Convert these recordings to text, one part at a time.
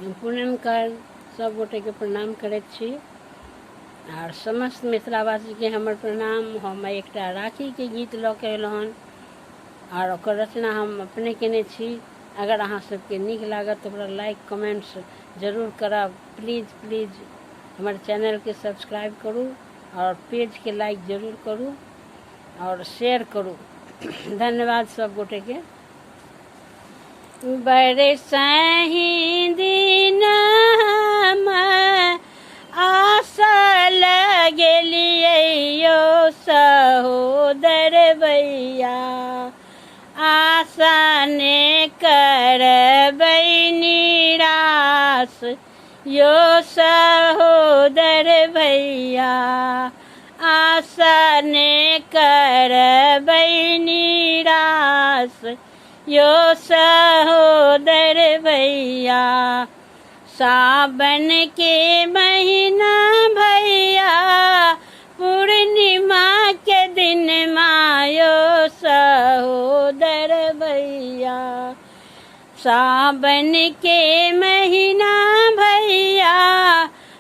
पुण्यकर सब गोटे के प्रणाम करैत छी और समस्त मिथिलावासी के हमर प्रणाम। हम एकटा राखी के गीत लऽ के अयलहुँ हन और ओकर रचना हम अपने केने छी। अगर अहाँ सबके नीक लागत तो ओकरा लाइक कमेंट्स जरूर करब। प्लीज प्लीज हमर चैनल के सब्सक्राइब करू और पेज के लाइक जरूर करू और शेयर करू। धन्यवाद सब गोटे के। बरसहि दिन हम आशा लगलियै यो सहोदर भैया, आशा ने करबै निराश यो सहोदर भैया, आशा ने करबै निराश यो सहोदर भैया। सावन के महीना भैया, पूर्णिमा के दिन मायो सहोदर भैया। सावन के महीना भैया,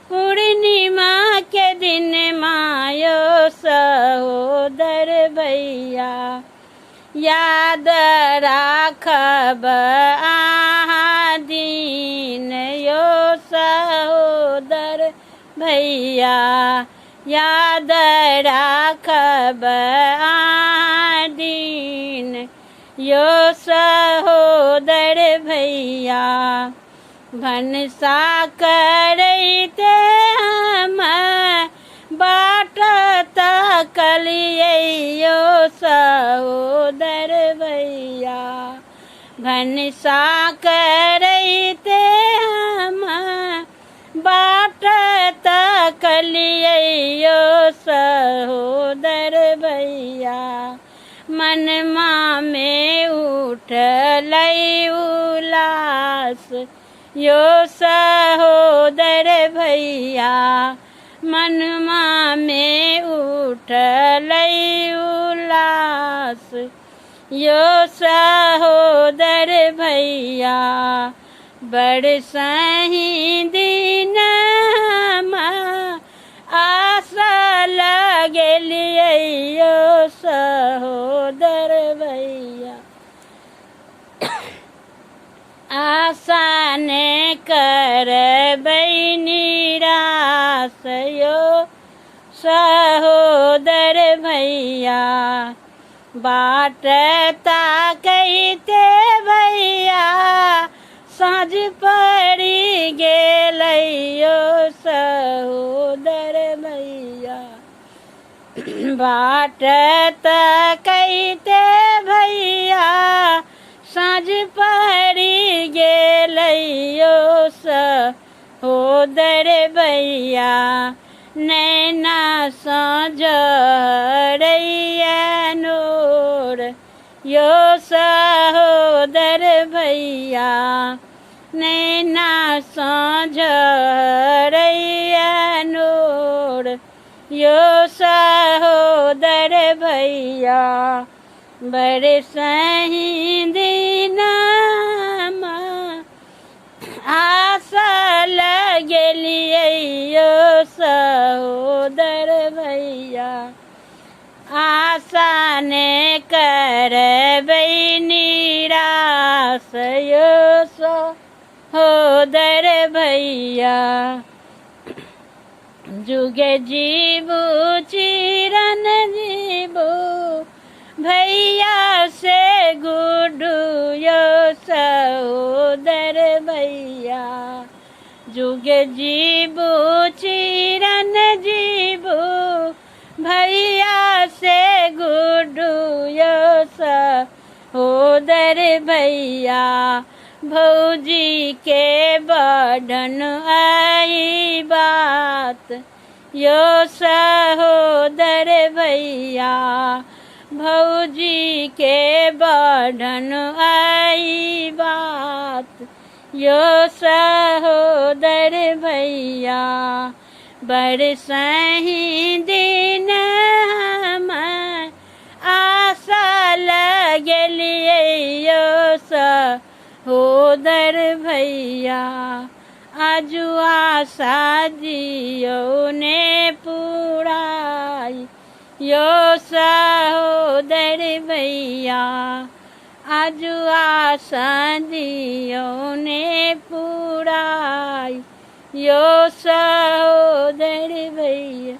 पूर्णिमा के दिन मायो सहोदर भैया। याद राखब आहाँ दिन यो सहोदर भैया, याद राखब आहाँ दिन यो सहोदर भैया। भनसा करैते हम बाट तकलियै यो सहोदर भैया, भनसा करैते हम बाट तकलियै यो सहोदर भैया। मनमा में उठलै उलास यो सहोदर भैया, मनमा में उठलै उलास यो सहोदर भैया। बरसहि दिन हम आशा लगलियै यो सहोदर भैया, आशा ने करबै निराश यो सहोदर भैया। बाट ताकैते भैया, साँझ पड़ि गेलै यो सहोदर भैया। बाट ताकैते भैया, साँझ पड़ि गेलै यो सहोदर भैया। नैना सँ झरैया नोर यो सहोदर भैया, नैना सँ झरैया नोर यो सहोदर भैया। बरसहि दिन हम आशा लगलियै यो सहोदर भैया, आशा ने करबै निराश यो सहोदर भैया। जुगे जीबू चिरन जीबू भैया से गुडू यो सहोदर भैया। जुगे जीबू चिरन जीबू भैया से गुडू यो सहोदर भैया। भौजी के बढ़न आई बात यो सहोदर भैया, भौजी के बढ़न आई बात यो सहोदर भैया। बरसहि दिन हम आशा लगलियै यो सहोदर भैया, आजु आशा दियो ने पुराई यो सहोदर भैया आजु आशा दियो ने पुराई यो सहोदर भैया।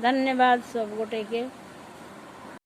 धन्यवाद सब गोटे के।